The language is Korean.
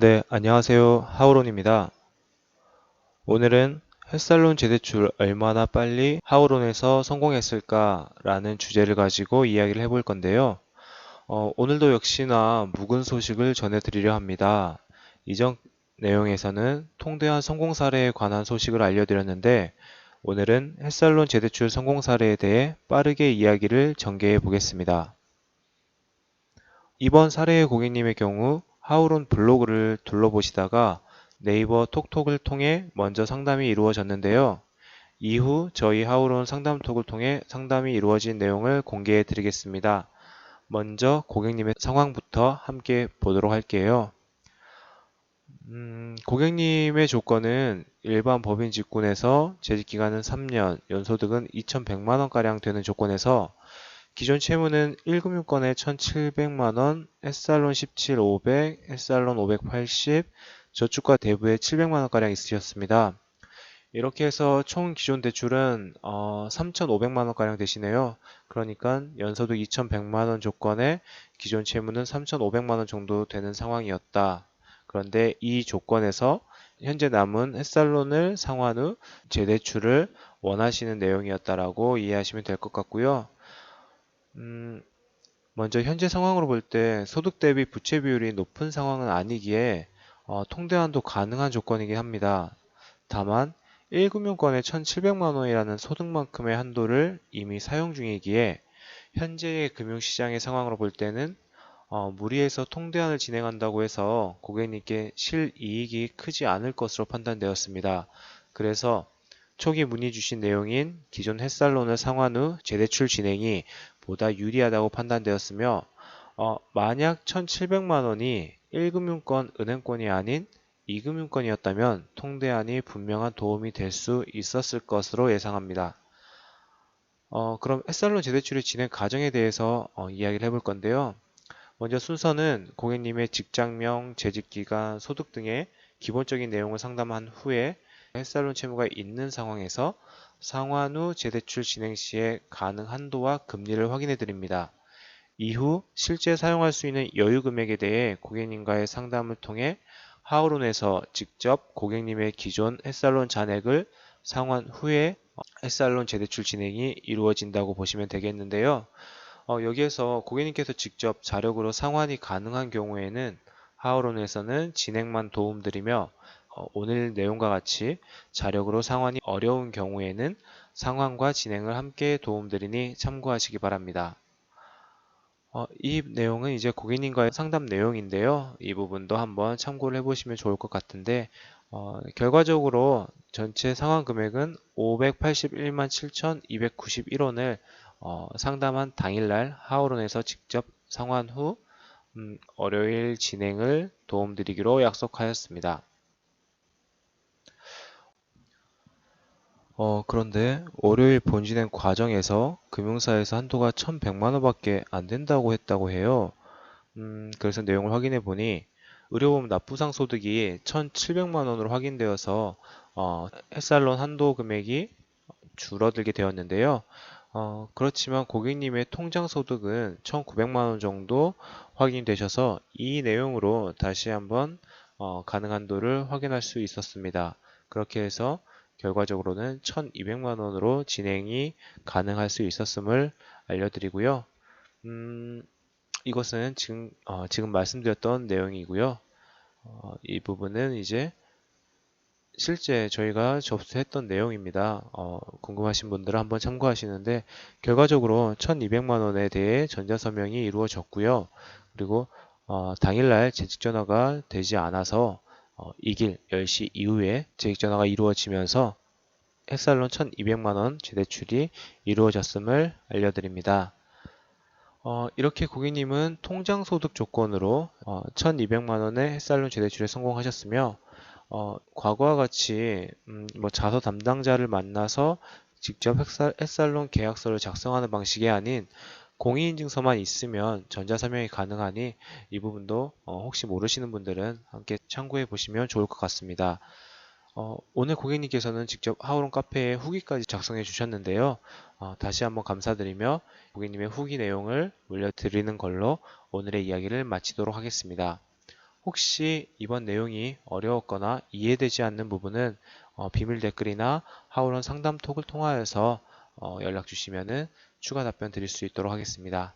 네, 안녕하세요. 하우론입니다. 오늘은 햇살론 재대출 얼마나 빨리 하우론에서 성공했을까 라는 주제를 가지고 이야기를 해볼 건데요. 오늘도 역시나 묵은 소식을 전해드리려 합니다. 이전 내용에서는 통대한 성공 사례에 관한 소식을 알려드렸는데 오늘은 햇살론 재대출 성공 사례에 대해 빠르게 이야기를 전개해 보겠습니다. 이번 사례의 고객님의 경우 하우론 블로그를 둘러보시다가 네이버 톡톡을 통해 먼저 상담이 이루어졌는데요. 이후 저희 하우론 상담톡을 통해 상담이 이루어진 내용을 공개해 드리겠습니다. 먼저 고객님의 상황부터 함께 보도록 할게요. 고객님의 조건은 일반 법인 직군에서 재직기간은 3년, 연소득은 2,100만 원가량 되는 조건에서 기존 채무는 1금융권에 1,700만 원, 햇살론 17, 500, 햇살론 580, 저축과 대부에 700만 원가량 있으셨습니다. 이렇게 해서 총 기존 대출은 3,500만 원가량 되시네요. 그러니까 연소득 2,100만 원 조건에 기존 채무는 3,500만 원 정도 되는 상황이었다. 그런데 이 조건에서 현재 남은 햇살론을 상환 후 재대출을 원하시는 내용이었다라고 이해하시면 될 것 같고요. 음, 먼저 현재 상황으로 볼 때 소득 대비 부채 비율이 높은 상황은 아니기에 통대환도 가능한 조건이긴 합니다. 다만 1금융권의 1,700만 원이라는 소득만큼의 한도를 이미 사용 중이기에 현재의 금융시장의 상황으로 볼 때는 무리해서 통대환을 진행한다고 해서 고객님께 실이익이 크지 않을 것으로 판단되었습니다. 그래서 초기 문의 주신 내용인 기존 햇살론을 상환 후 재대출 진행이 보다 유리하다고 판단되었으며 만약 1,700만 원이 1금융권 은행권이 아닌 2금융권이었다면 통대안이 분명한 도움이 될 수 있었을 것으로 예상합니다. 그럼 햇살론 재대출의 진행 과정에 대해서 이야기를 해볼 건데요. 먼저 순서는 고객님의 직장명, 재직기간, 소득 등의 기본적인 내용을 상담한 후에 햇살론 채무가 있는 상황에서 상환 후 재대출 진행 시에 가능 한도와 금리를 확인해 드립니다. 이후 실제 사용할 수 있는 여유 금액에 대해 고객님과의 상담을 통해 하우론에서 직접 고객님의 기존 햇살론 잔액을 상환 후에 햇살론 재대출 진행이 이루어진다고 보시면 되겠는데요. 여기에서 고객님께서 직접 자력으로 상환이 가능한 경우에는 하우론에서는 진행만 도움드리며 오늘 내용과 같이 자력으로 상환이 어려운 경우에는 상환과 진행을 함께 도움드리니 참고하시기 바랍니다. 이 내용은 이제 고객님과의 상담 내용인데요. 이 부분도 한번 참고를 해보시면 좋을 것 같은데, 결과적으로 전체 상환 금액은 581만 7,291원을 상담한 당일날 하우론에서 직접 상환 후 월요일 진행을 도움드리기로 약속하였습니다. 그런데 월요일 본진행 과정에서 금융사에서 한도가 1,100만 원밖에 안 된다고 했다고 해요. 그래서 내용을 확인해 보니 의료보험 납부상 소득이 1,700만 원으로 확인되어서 햇살론 한도 금액이 줄어들게 되었는데요. 그렇지만 고객님의 통장 소득은 1,900만 원 정도 확인되셔서 이 내용으로 다시 한번 가능 한도를 확인할 수 있었습니다. 그렇게 해서 결과적으로는 1,200만 원으로 진행이 가능할 수 있었음을 알려드리고요. 음, 이것은 지금 말씀드렸던 내용이고요. 이 부분은 이제 실제 저희가 접수했던 내용입니다. 궁금하신 분들은 한번 참고하시는데 결과적으로 1,200만 원에 대해 전자서명이 이루어졌고요. 그리고 당일날 재직전화가 되지 않아서 이길 10시 이후에 재직전화가 이루어지면서 햇살론 1,200만 원 재대출이 이루어졌음을 알려드립니다. 이렇게 고객님은 통장 소득 조건으로 1,200만 원의 햇살론 재대출에 성공하셨으며 과거와 같이 뭐 자서 담당자를 만나서 직접 햇살론 계약서를 작성하는 방식이 아닌 공인인증서만 있으면 전자서명이 가능하니 이 부분도 혹시 모르시는 분들은 함께 참고해 보시면 좋을 것 같습니다. 오늘 고객님께서는 직접 하우론 카페에 후기까지 작성해 주셨는데요. 다시 한번 감사드리며 고객님의 후기 내용을 물려드리는 걸로 오늘의 이야기를 마치도록 하겠습니다. 혹시 이번 내용이 어려웠거나 이해되지 않는 부분은 비밀 댓글이나 하우런 상담톡을 통하여서 연락 주시면은 추가 답변 드릴 수 있도록 하겠습니다.